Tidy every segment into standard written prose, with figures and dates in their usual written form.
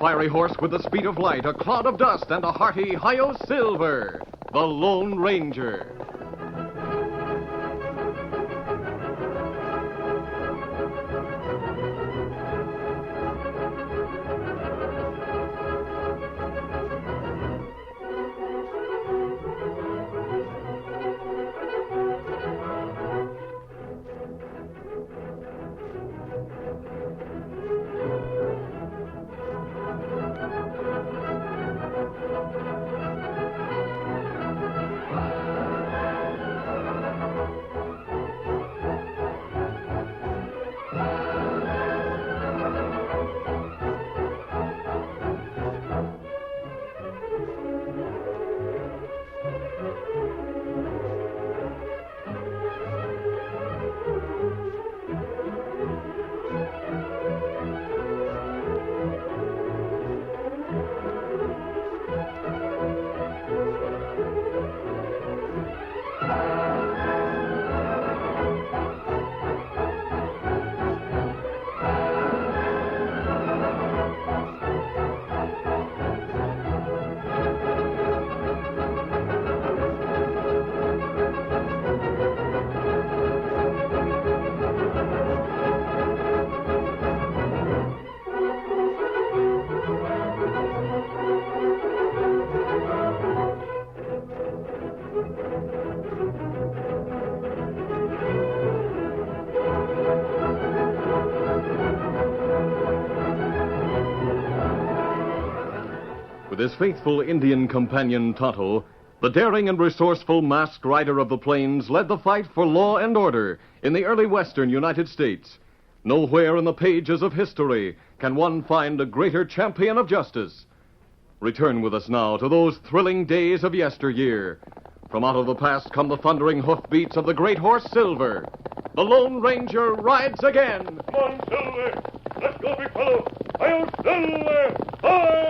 fiery horse with the speed of light, a cloud of dust, and a hearty Hi-Yo Silver, the Lone Ranger. With his faithful Indian companion, Tonto, the daring and resourceful masked rider of the plains led the fight for law and order in the early western United States. Nowhere in the pages of history can one find a greater champion of justice. Return with us now to those thrilling days of yesteryear. From out of the past come the thundering hoofbeats of the great horse Silver. The Lone Ranger rides again. Come on, Silver. Let's go, big fellow. Hi-Yo Silver! Hi!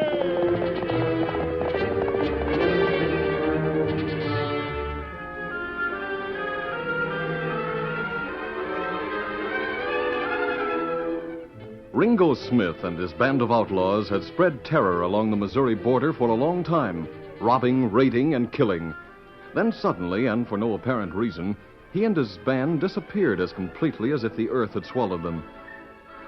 Ringo Smith and his band of outlaws had spread terror along the Missouri border for a long time, robbing, raiding, and killing. Then suddenly, and for no apparent reason, he and his band disappeared as completely as if the earth had swallowed them.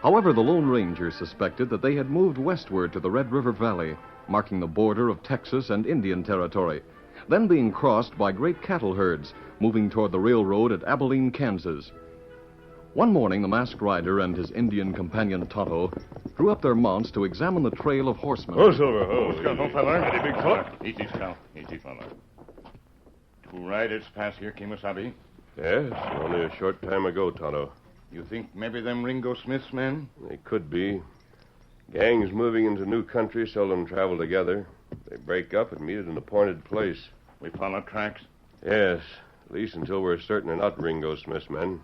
However, the Lone Ranger suspected that they had moved westward to the Red River Valley, marking the border of Texas and Indian Territory, then being crossed by great cattle herds, moving toward the railroad at Abilene, Kansas. One morning, the masked rider and his Indian companion, Tonto, drew up their mounts to examine the trail of horsemen. Oh, Silver. Oh, Scout, no fella. Ready, big foot. Easy, Scout. Easy, fella. 2 riders pass here, Kemosabe. Yes, only a short time ago, Tonto. You think maybe them Ringo Smith's men? They could be. Gangs moving into new country seldom travel together. They break up and meet at an appointed place. We follow tracks? Yes, at least until we're certain they're not Ringo Smith's men.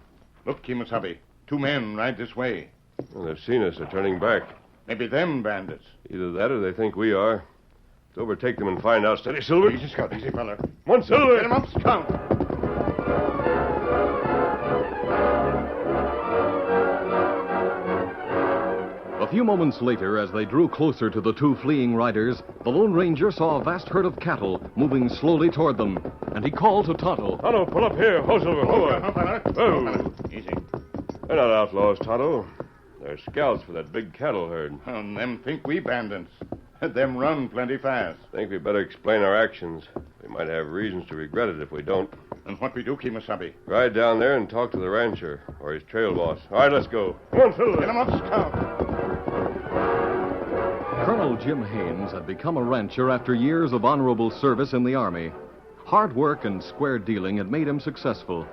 Look, Kemosabe. 2 men ride this way. Well, they've seen us. They're turning back. Maybe them bandits. Either that or they think we are. Let's overtake them and find out. Steady, Silver. Easy, Scout. Easy, fella. Come on, Silver. Get him up, Scout. A few moments later, as they drew closer to the 2 fleeing riders, the Lone Ranger saw a vast herd of cattle moving slowly toward them, and he called to Tonto. Tonto, pull up here. Ho, Silver. Ho. Easy. They're not outlaws, Tonto. They're scouts for that big cattle herd. And them think we bandits. Them run plenty fast. Think we better explain our actions. We might have reasons to regret it if we don't. And what we do, Kemosabe? Ride down there and talk to the rancher or his trail boss. All right, let's go. Come on, Silver. Get him up, Scout. Colonel Jim Haines had become a rancher after years of honorable service in the Army. Hard work and square dealing had made him successful.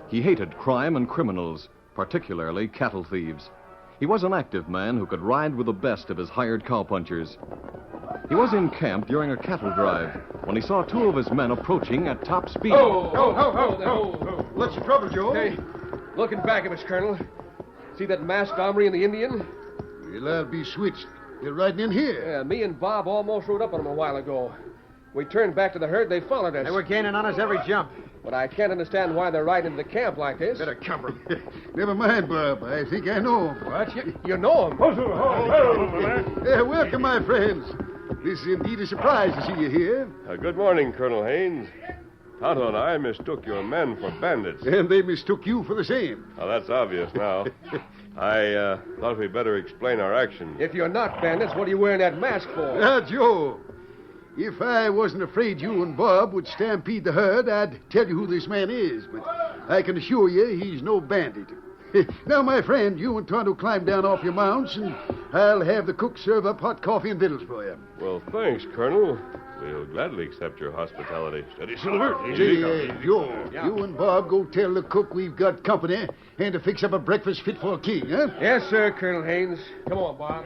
He hated crime and criminals, particularly cattle thieves. He was an active man who could ride with the best of his hired cowpunchers. He was in camp during a cattle drive when he saw 2 of his men approaching at top speed. Ho. What's the trouble, Joe? Hey, looking back of us, Colonel. See that masked hombre and the Indian? Well, I'll be switched. They're riding in here. Yeah, me and Bob almost rode up on them a while ago. We turned back to the herd, they followed us. They were gaining on us every jump. But I can't understand why they're riding into the camp like this. Better cover him. Never mind, Bob. I think I know him. What? You know him? Welcome, my friends. This is indeed a surprise to see you here. Good morning, Colonel Haynes. Tonto and I mistook your men for bandits. And they mistook you for the same. Well, that's obvious now. I thought we'd better explain our action. If you're not bandits, what are you wearing that mask for? Joe. If I wasn't afraid you and Bob would stampede the herd, I'd tell you who this man is. But I can assure you he's no bandit. Now, my friend, you and Tonto climb down off your mounts, and I'll have the cook serve up hot coffee and victuals for you. Well, thanks, Colonel. We'll gladly accept your hospitality. Steady, Silver. Joe, you and Bob go tell the cook we've got company and to fix up a breakfast fit for a king, huh? Yes, sir, Colonel Haynes. Come on, Bob.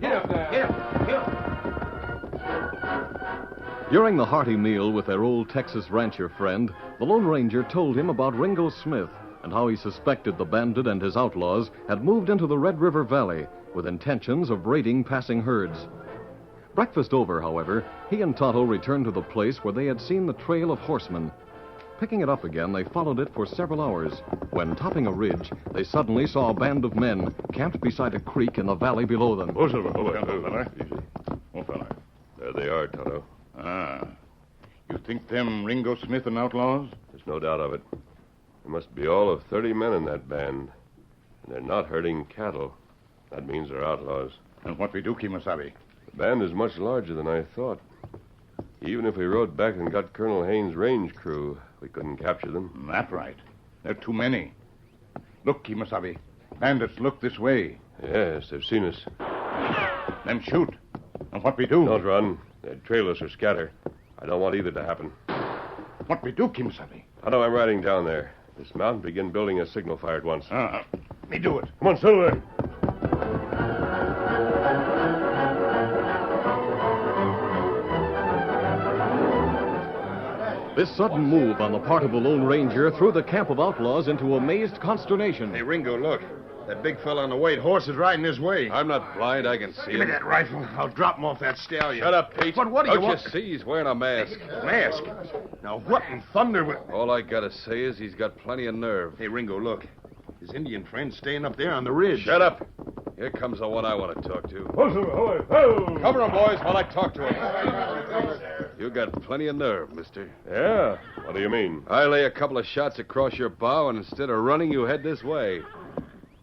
Get up there. Get up. During the hearty meal with their old Texas rancher friend, the Lone Ranger told him about Ringo Smith and how he suspected the bandit and his outlaws had moved into the Red River Valley with intentions of raiding passing herds. Breakfast over, however, he and Tonto returned to the place where they had seen the trail of horsemen. Picking it up again, they followed it for several hours. When topping a ridge, they suddenly saw a band of men camped beside a creek in the valley below them. Oh, Silver. Fella. There they are, Tonto. Ah. You think them Ringo Smith and outlaws? There's no doubt of it. There must be all of 30 men in that band. And they're not herding cattle. That means they're outlaws. And what we do, Kimasabi? The band is much larger than I thought. Even if we rode back and got Colonel Haynes' range crew, we couldn't capture them. That's right. There are too many. Look, Kimasabi. Bandits look this way. Yes, they've seen us. Them shoot. And what we do? Don't run. They'd trail us or scatter. I don't want either to happen. What we do, Kimasabi? I know I'm riding down there. Dismount and begin building a signal fire at once. Me do it. Come on, Silver. This sudden move on the part of the Lone Ranger threw the camp of outlaws into amazed consternation. Hey, Ringo, look. That big fella on the white horse is riding his way. I'm not blind. I can see Give me him. that rifle. I'll drop him off that stallion. Shut up, Pete. But what do you want? Don't you see he's wearing a mask? Mask? Now, what in thunder will... All I gotta say is he's got plenty of nerve. Hey, Ringo, look. His Indian friend's staying up there on the ridge. Shut up. Here comes the one I want to talk to. Cover Cover him, boys, while I talk to him. You got plenty of nerve, mister. Yeah? What do you mean? I lay a couple of shots across your bow, and instead of running, you head this way.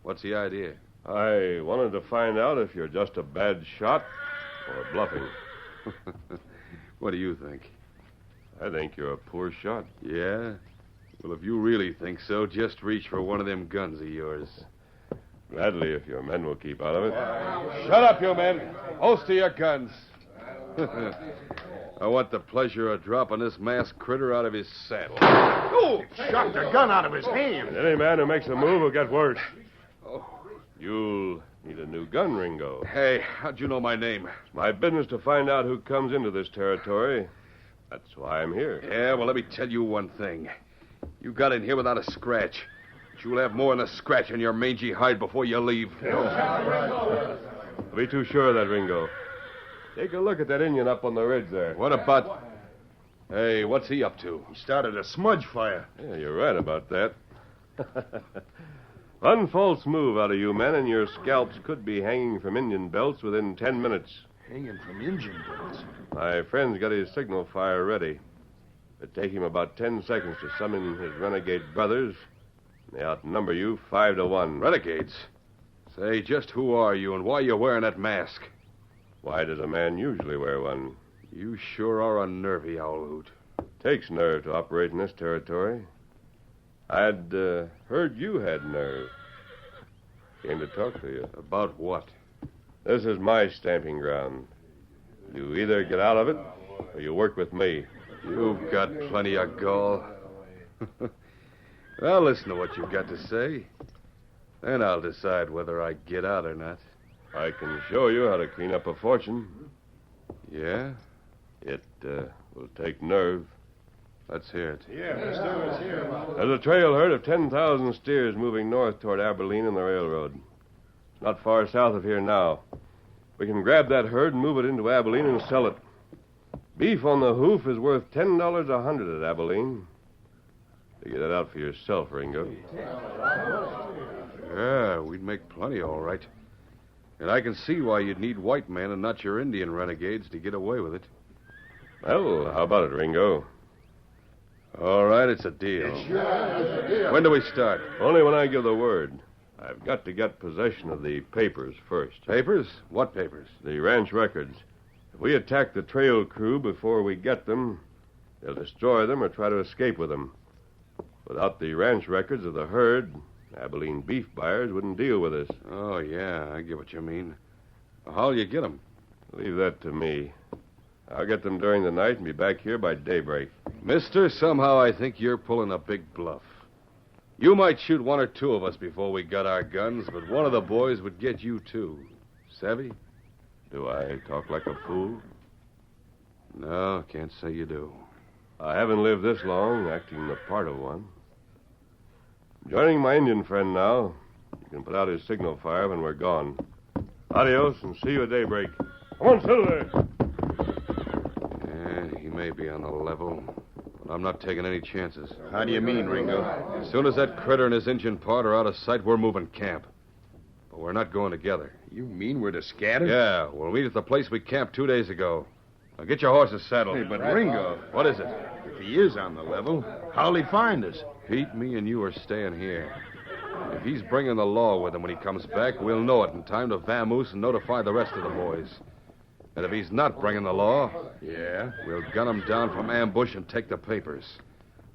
What's the idea? I wanted to find out if you're just a bad shot or bluffing. What do you think? I think you're a poor shot. Yeah? Well, if you really think so, just reach for one of them guns of yours. Gladly, if your men will keep out of it. Shut up, you men. Holster your guns. I want the pleasure of dropping this masked critter out of his saddle. Oh! Shot the gun out of his hand. Any man who makes a move will get worse. You'll need a new gun, Ringo. Hey, how'd you know my name? It's my business to find out who comes into this territory. That's why I'm here. Yeah, well, let me tell you one thing. You got in here without a scratch. But you'll have more than a scratch on your mangy hide before you leave. Don't be too sure of that, Ringo. Take a look at that Indian up on the ridge there. What about... Hey, what's he up to? He started a smudge fire. Yeah, you're right about that. One false move out of you men, and your scalps could be hanging from Indian belts within 10 minutes. Hanging from Indian belts. My friend's got his signal fire ready. It'd take him about 10 seconds to summon his renegade brothers. They outnumber you 5 to 1. Renegades? Say, just who are you and why are you wearing that mask? Why does a man usually wear one? You sure are a nervy owl hoot. Takes nerve to operate in this territory. I'd heard you had nerve. Came to talk to you. About what? This is my stamping ground. You either get out of it, or you work with me. You've got plenty of gall. Well, listen to what you've got to say. Then I'll decide whether I get out or not. I can show you how to clean up a fortune. Yeah? It will take nerve. Let's hear it. There's a trail herd of 10,000 steers moving north toward Abilene and the railroad. It's not far south of here now. We can grab that herd and move it into Abilene and sell it. Beef on the hoof is worth $10 a hundred at Abilene. Figure that out for yourself, Ringo. Yeah, we'd make plenty, all right. And I can see why you'd need white men and not your Indian renegades to get away with it. Well, how about it, Ringo? All right, it's a deal. When do we start? Only when I give the word. I've got to get possession of the papers first. Papers? What papers? The ranch records. If we attack the trail crew before we get them, they'll destroy them or try to escape with them. Without the ranch records of the herd, Abilene beef buyers wouldn't deal with us. Oh, yeah, I get what you mean. How'll you get them? Leave that to me. I'll get them during the night and be back here by daybreak. Mister, somehow I think you're pulling a big bluff. You might shoot one or two of us before we got our guns, but one of the boys would get you, too. Savvy? Do I talk like a fool? No, can't say you do. I haven't lived this long, acting the part of one. Joining my Indian friend now. You can put out his signal fire when we're gone. Adios, and see you at daybreak. Come on, Silver! Yeah, he may be on the level, but I'm not taking any chances. How do you mean, Ringo? As soon as that critter and his Injun part are out of sight, we're moving camp. But we're not going together. You mean we're to scatter? Yeah, we'll meet at the place we camped 2 days ago. Now get your horses saddled. Hey, but Ringo, What is it? if he is on the level, how'll he find us? Pete, me and you are staying here. If he's bringing the law with him when he comes back, we'll know it in time to vamoose and notify the rest of the boys. And if he's not bringing the law, Yeah? we'll gun him down from ambush and take the papers.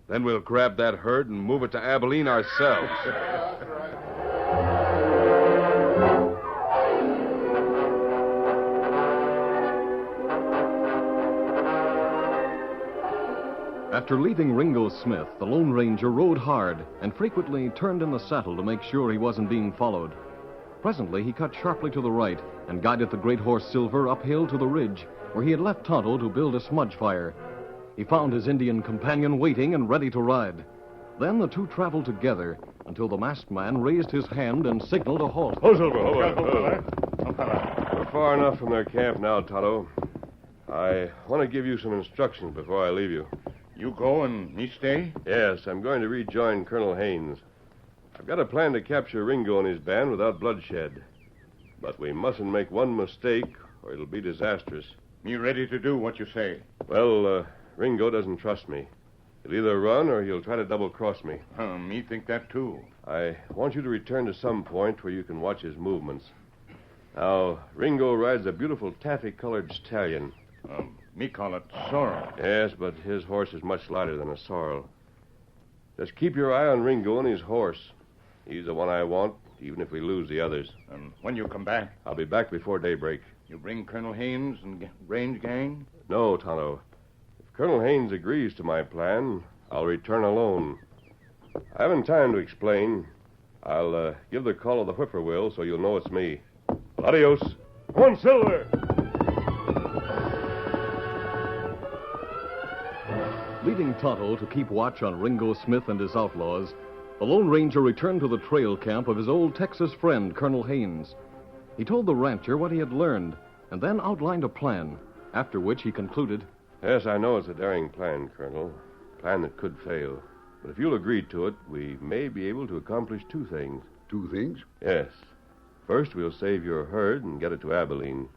Then we'll grab that herd and move it to Abilene ourselves. After leaving Ringo Smith, the Lone Ranger rode hard and frequently turned in the saddle to make sure he wasn't being followed. Presently, he cut sharply to the right and guided the great horse Silver uphill to the ridge where he had left Tonto to build a smudge fire. He found his Indian companion waiting and ready to ride. Then the two traveled together until the masked man raised his hand and signaled a halt. Oh, Silver, We're far enough from their camp now, Tonto. I want to give you some instructions before I leave you. You go and me stay? Yes, I'm going to rejoin Colonel Haynes. I've got a plan to capture Ringo and his band without bloodshed. But we mustn't make one mistake, or it'll be disastrous. Me ready to do what you say. Well, Ringo doesn't trust me. He'll either run or he'll try to double-cross me. Me think that, too. I want you to return to some point where you can watch his movements. Now, Ringo rides a beautiful taffy-colored stallion. Me call it sorrel. Yes, but his horse is much lighter than a sorrel. Just keep your eye on Ringo and his horse. He's the one I want, even if we lose the others. When you come back, I'll be back before daybreak. you bring Colonel Haynes and range gang? No, Tonto. If Colonel Haynes agrees to my plan, I'll return alone. I haven't time to explain. I'll give the call of the whippoorwill so you'll know it's me. Adios. Come on, Silver! Leaving Tonto to keep watch on Ringo Smith and his outlaws, the Lone Ranger returned to the trail camp of his old Texas friend, Colonel Haynes. He told the rancher what he had learned and then outlined a plan, after which he concluded, Yes, I know it's a daring plan, Colonel. A plan that could fail. But if you'll agree to it, we may be able to accomplish two things. Two things? Yes. First, we'll save your herd and get it to Abilene.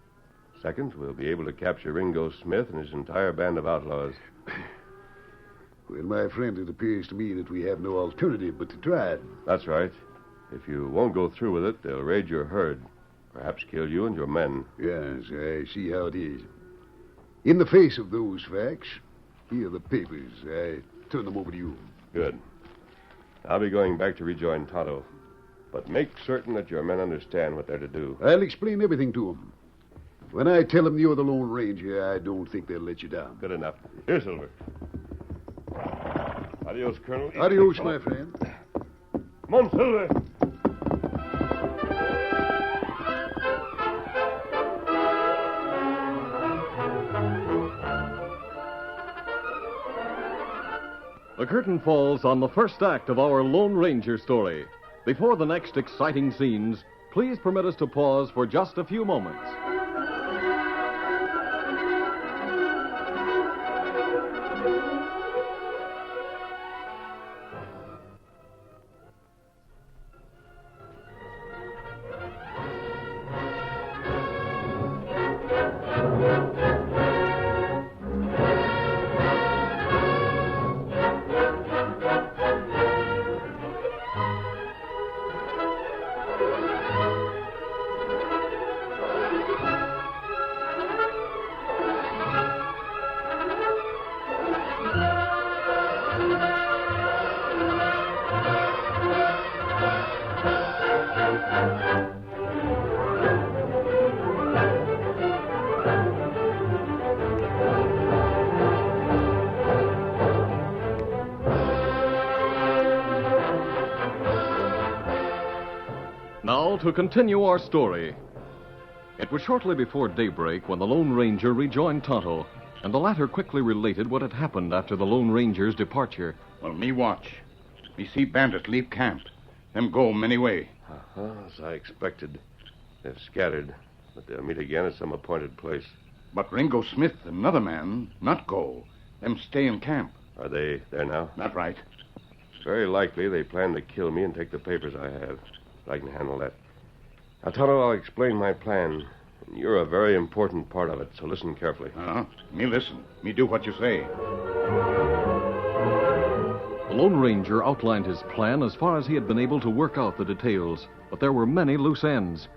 Second, we'll be able to capture Ringo Smith and his entire band of outlaws. Well, my friend, it appears to me that we have no alternative but to try it. That's right. If you won't go through with it, they'll raid your herd. Perhaps kill you and your men. Yes, I see how it is. In the face of those facts, here are the papers. I turn them over to you. Good. I'll be going back to rejoin Tonto. But make certain that your men understand what they're to do. I'll explain everything to them. When I tell them you're the Lone Ranger, I don't think they'll let you down. Good enough. Here, Silver. Adios, Colonel. Adios, my friend. Come on, Silver. The curtain falls on the first act of our Lone Ranger story. Before the next exciting scenes, please permit us to pause for just a few moments. to continue our story. It was shortly before daybreak when the Lone Ranger rejoined Tonto, and the latter quickly related what had happened after the Lone Ranger's departure. Well, me watch. Me see bandits leave camp. Them go many way. As I expected. They've scattered, but they'll meet again at some appointed place. But Ringo Smith, another man, not go. Them stay in camp. Are they there now? Not right. Very likely they plan to kill me and take the papers I have. I can handle that. Now, Tonto, I'll explain my plan. And you're a very important part of it, so listen carefully. Me listen. Me do what you say. The Lone Ranger outlined his plan as far as he had been able to work out the details, but there were many loose ends.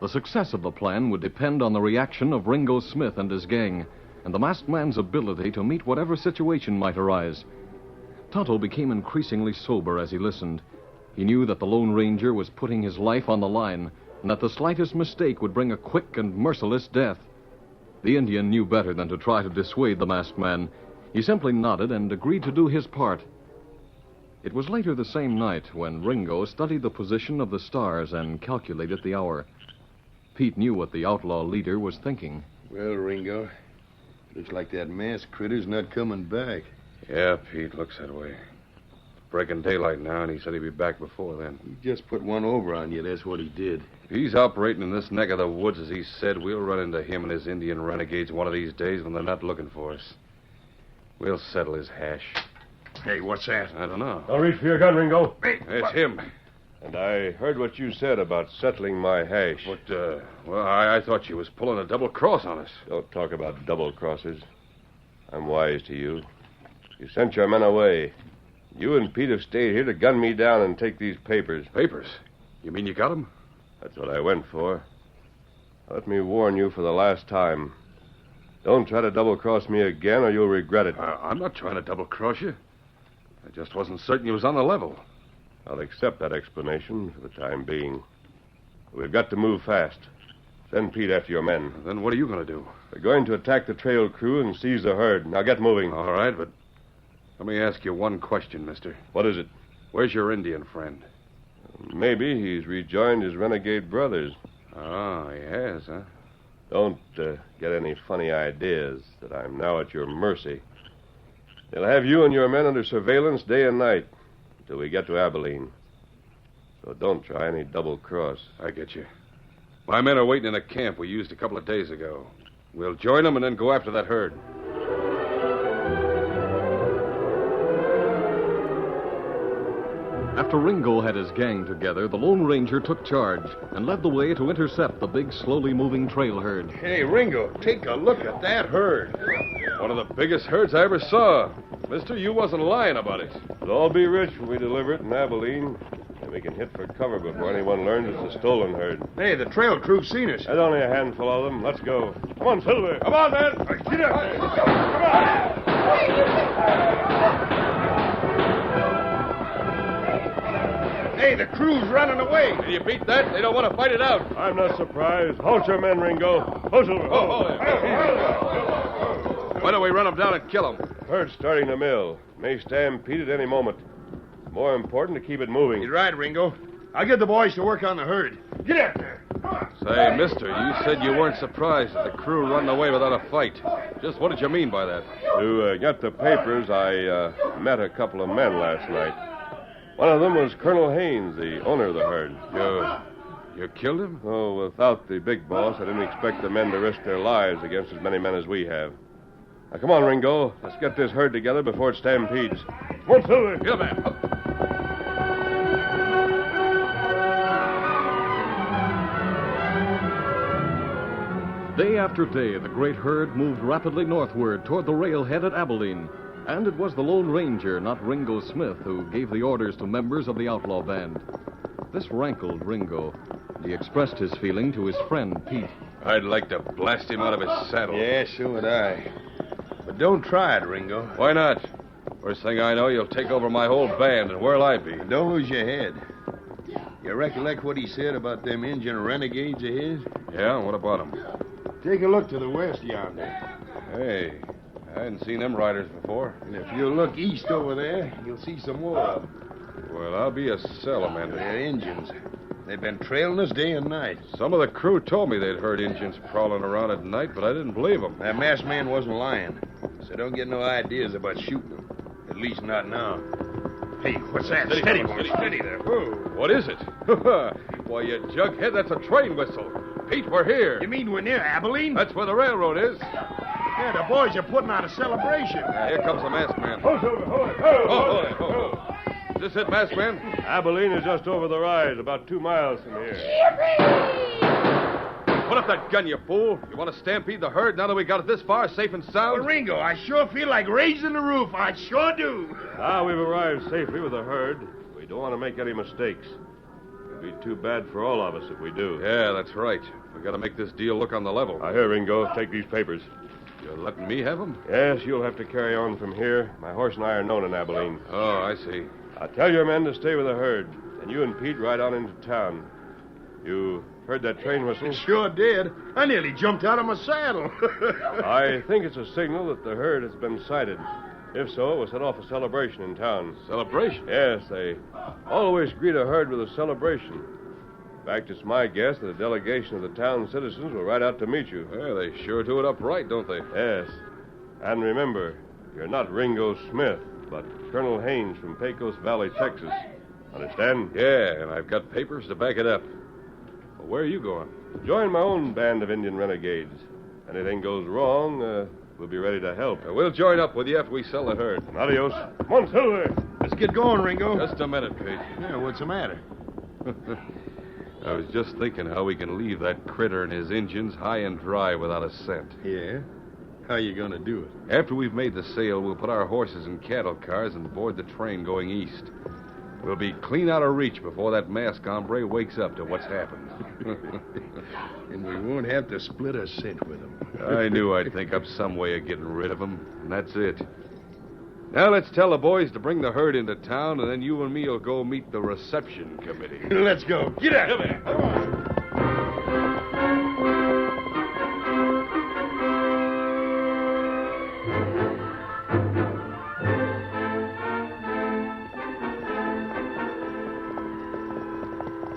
The success of the plan would depend on the reaction of Ringo Smith and his gang, and the masked man's ability to meet whatever situation might arise. Tonto became increasingly sober as he listened. He knew that the Lone Ranger was putting his life on the line, and that the slightest mistake would bring a quick and merciless death. The Indian knew better than to try to dissuade the masked man. He simply nodded and agreed to do his part. It was later the same night when Ringo studied the position of the stars and calculated the hour. Pete knew what the outlaw leader was thinking. Well, Ringo, looks like that masked critter's not coming back. Yeah, Pete, looks that way. It's breaking daylight now, and he said he'd be back before then. He just put one over on you, that's what he did. If he's operating in this neck of the woods, as he said, we'll run into him and his Indian renegades one of these days when they're not looking for us. We'll settle his hash. Hey, what's that? I don't know. Don't reach for your gun, Ringo. It's him. And I heard what you said about settling my hash. Well, I thought you was pulling a double cross on us. Don't talk about double crosses. I'm wise to you. You sent your men away. You and Pete have stayed here to gun me down and take these papers. Papers? You mean you got them? That's what I went for. Let me warn you for the last time. Don't try to double-cross me again or you'll regret it. I'm not trying to double-cross you. I just wasn't certain you was on the level. I'll accept that explanation for the time being. We've got to move fast. Send Pete after your men. Then what are you going to do? We're going to attack the trail crew and seize the herd. Now get moving. All right, but let me ask you one question, mister. What is it? Where's your Indian friend? Maybe he's rejoined his renegade brothers. Oh, he has, huh? Don't get any funny ideas that I'm now at your mercy. They'll have you and your men under surveillance day and night until we get to Abilene. So don't try any double cross. I get you. My men are waiting in a camp we used a couple of days ago. We'll join them and then go after that herd. After Ringo had his gang together, the Lone Ranger took charge and led the way to intercept the big, slowly moving trail herd. Hey, Ringo, take a look at that herd. One of the biggest herds I ever saw. Mister, you wasn't lying about it. We'll all be rich when we deliver it in Abilene. And we can hit for cover before anyone learns it's a stolen herd. Hey, the trail crew's seen us. There's only a handful of them. Let's go. Come on, Silver. Come on, man. Get up. Come on. Hey, the crew's running away. Can you beat that? They don't want to fight it out. I'm not surprised. Halt your men, Ringo. Ho, Silver. Why don't we run them down and kill them? Herd's starting to mill. May stampede at any moment. It's more important to keep it moving. You're right, Ringo. I'll get the boys to work on the herd. Get out there. Come on. Say, mister, you said you weren't surprised at the crew running away without a fight. Just what did you mean by that? To get the papers, I met a couple of men last night. One of them was Colonel Haynes, the owner of the herd. You killed him? Oh, without the big boss, I didn't expect the men to risk their lives against as many men as we have. Now, come on, Ringo. Let's get this herd together before it stampedes. Come on, Silver. Get him, man. Day after day, the great herd moved rapidly northward toward the railhead at Abilene. And it was the Lone Ranger, not Ringo Smith, who gave the orders to members of the outlaw band. This rankled Ringo. He expressed his feeling to his friend, Pete. I'd like to blast him out of his saddle. Yeah, so would I. But don't try it, Ringo. Why not? First thing I know, you'll take over my whole band, and where'll I be? And don't lose your head. You recollect what he said about them Indian renegades of his? Yeah, what about them? Take a look to the west yonder. Hey, I hadn't seen them riders before. And if you look east over there, you'll see some more of them. Well, I'll be a salamander. They're Indians. They've been trailing us day and night. Some of the crew told me they'd heard Indians prowling around at night, but I didn't believe them. That masked man wasn't lying. So don't get no ideas about shooting them. At least not now. Hey, what's that? Steady, boy. Steady there. Whoa. What is it? Why, you jughead, that's a train whistle. Pete, we're here. You mean we're near Abilene? That's where the railroad is. Yeah, the boys are putting on a celebration. Here comes the masked man. Hold it. Is this it, masked man? Abilene is just over the rise, about 2 miles from here. Put up that gun, you fool. You want to stampede the herd now that we got it this far, safe and sound? Well, Ringo, I sure feel like raising the roof. I sure do. Now we've arrived safely with the herd. We don't want to make any mistakes. It'd be too bad for all of us if we do. Yeah, that's right. We got to make this deal look on the level. Now, here, Ringo, take these papers. You're letting me have them? Yes, you'll have to carry on from here. My horse and I are known in Abilene. Oh, I see. I'll tell your men to stay with the herd, and you and Pete ride on into town. You heard that train whistle? Sure did. I nearly jumped out of my saddle. I think it's a signal that the herd has been sighted. If so, it will set off a celebration in town. Celebration? Yes, they always greet a herd with a celebration. In fact, it's my guess that a delegation of the town citizens will ride out to meet you. Well, they sure do it upright, don't they? Yes. And remember, you're not Ringo Smith, but Colonel Haynes from Pecos Valley, Texas. Understand? Yeah, and I've got papers to back it up. Well, where are you going? Join my own band of Indian renegades. Anything goes wrong, we'll be ready to help. We'll join up with you after we sell the herd. Adios. Come on, Silver. Let's get going, Ringo. Just a minute, Pete. Yeah, what's the matter? I was just thinking how we can leave that critter and his Injuns high and dry without a cent. Yeah? How you gonna do it? After we've made the sale, we'll put our horses in cattle cars and board the train going east. We'll be clean out of reach before that masked hombre wakes up to what's happened. And we won't have to split a cent with him. I knew I'd think up some way of getting rid of him, and that's it. Now let's tell the boys to bring the herd into town, and then you and me will go meet the reception committee. Let's go. Get out of there. Come on.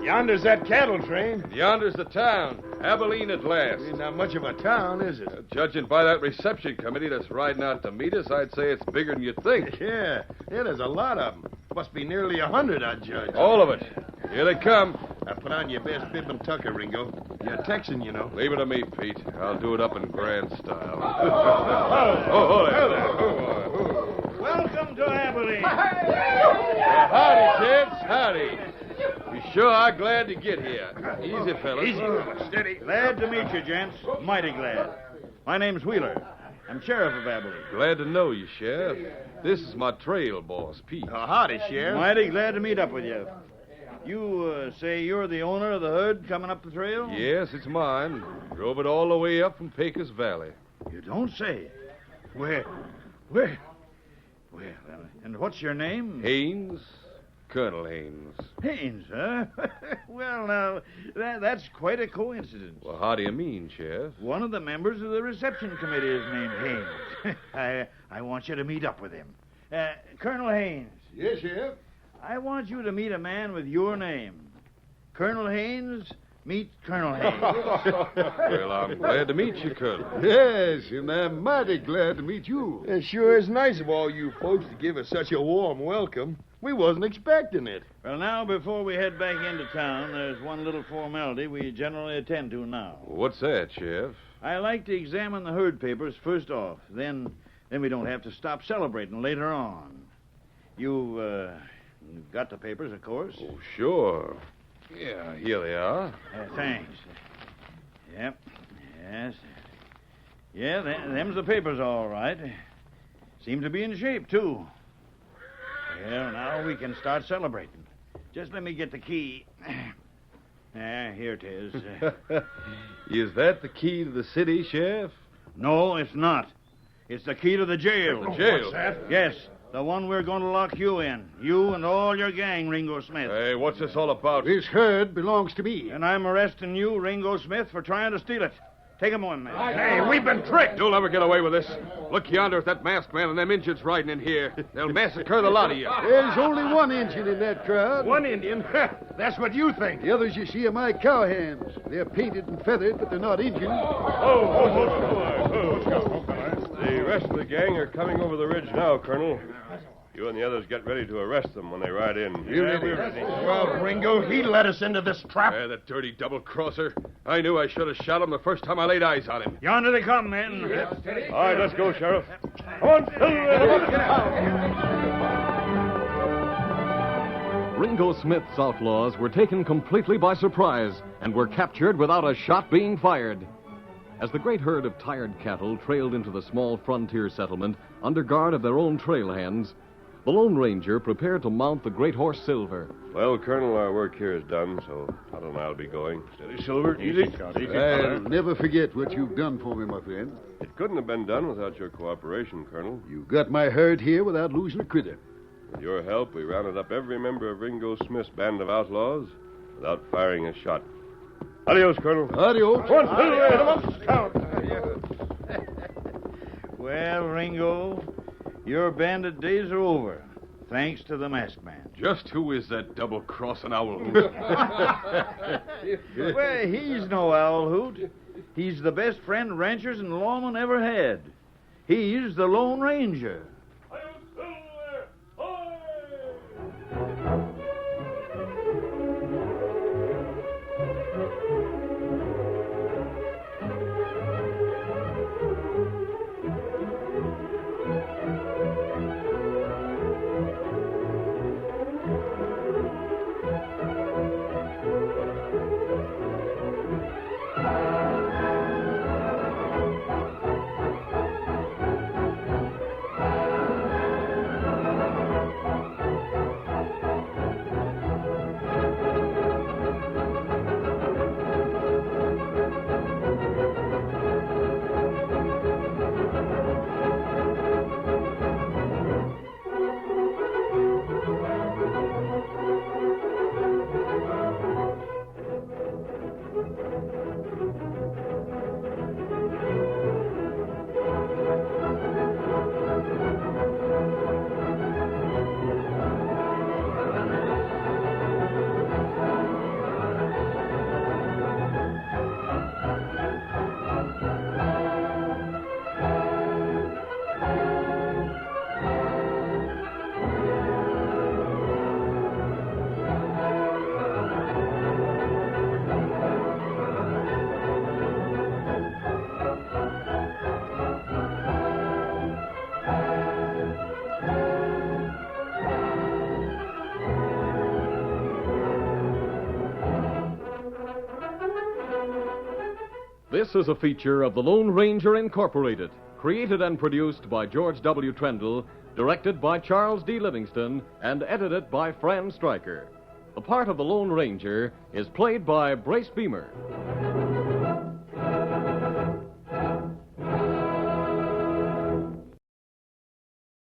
Yonder's that cattle train. Yonder's the town. Abilene at last. Ain't not much of a town, is it? Judging by that reception committee that's riding out to meet us, I'd say it's bigger than you think. Yeah, there's a lot of them. Must be nearly 100, I'd judge. All of it. Here they come. Now put on your best bib and tucker, Ringo. You're Texan, you know. Leave it to me, Pete. I'll do it up in grand style. Welcome to Abilene. Howdy, kids. Howdy. We sure are glad to get here. Easy, fellas. Easy, steady. Glad to meet you, gents. Mighty glad. My name's Wheeler. I'm sheriff of Abilene. Glad to know you, Sheriff. This is my trail boss, Pete. Howdy, Sheriff. Mighty glad to meet up with you. You say you're the owner of the herd coming up the trail? Yes, it's mine. Drove it all the way up from Pecos Valley. You don't say. Where? Well, and what's your name? Haynes. Colonel Haynes. Haynes, huh? Well, now, that's quite a coincidence. Well, how do you mean, Sheriff? One of the members of the reception committee is named Haynes. I want you to meet up with him. Colonel Haynes. Yes, Sheriff? I want you to meet a man with your name. Colonel Haynes, meet Colonel Haynes. Well, I'm glad to meet you, Colonel. Yes, and I'm mighty glad to meet you. It sure is nice of all you folks to give us such a warm welcome. We wasn't expecting it. Well, now, before we head back into town, there's one little formality we generally attend to now. What's that, Sheriff? I like to examine the herd papers first off. Then we don't have to stop celebrating later on. You've got the papers, of course. Oh, sure. Yeah, here they are. Thanks. Yep. Yes. Yeah, them's the papers, all right. Seem to be in shape, too. Well, now we can start celebrating. Just let me get the key. Here it is. Is that the key to the city, Sheriff? No, it's not. It's the key to the jail. The jail? What's that? Yes, the one we're going to lock you in. You and all your gang, Ringo Smith. Hey, what's this all about? This herd belongs to me. And I'm arresting you, Ringo Smith, for trying to steal it. Take him on, man. Hey, we've been tricked. You'll never get away with this. Look yonder at that masked man and them Injuns riding in here. They'll massacre the lot of you. There's only one Injun in that crowd. One Indian? That's what you think. The others you see are my cowhands. They're painted and feathered, but they're not Injun. The rest of the gang are coming over the ridge now, Colonel. You and the others get ready to arrest them when they ride in. We're ready. Well, Ringo, he led us into this trap. That dirty double-crosser. I knew I should have shot him the first time I laid eyes on him. Yonder they come, men. All right, let's go, Sheriff. Come on, Ringo Smith's outlaws were taken completely by surprise and were captured without a shot being fired. As the great herd of tired cattle trailed into the small frontier settlement under guard of their own trail hands, the Lone Ranger prepared to mount the great horse Silver. Well, Colonel, our work here is done, so Todd and I'll be going. Steady, Silver. Easy. I'll never forget what you've done for me, my friend. It couldn't have been done without your cooperation, Colonel. You got my herd here without losing a critter. With your help, we rounded up every member of Ringo Smith's band of outlaws without firing a shot. Adios, Colonel. Adios. Come on, Silver. Come on, Well, Ringo, your bandit days are over, thanks to the masked man. Just who is that double-crossing owl? Well, he's no owl hoot. He's the best friend ranchers and lawmen ever had. He's the Lone Ranger. This is a feature of the Lone Ranger Incorporated, created and produced by George W. Trendle, directed by Charles D. Livingston, and edited by Fran Stryker. The part of the Lone Ranger is played by Brace Beamer.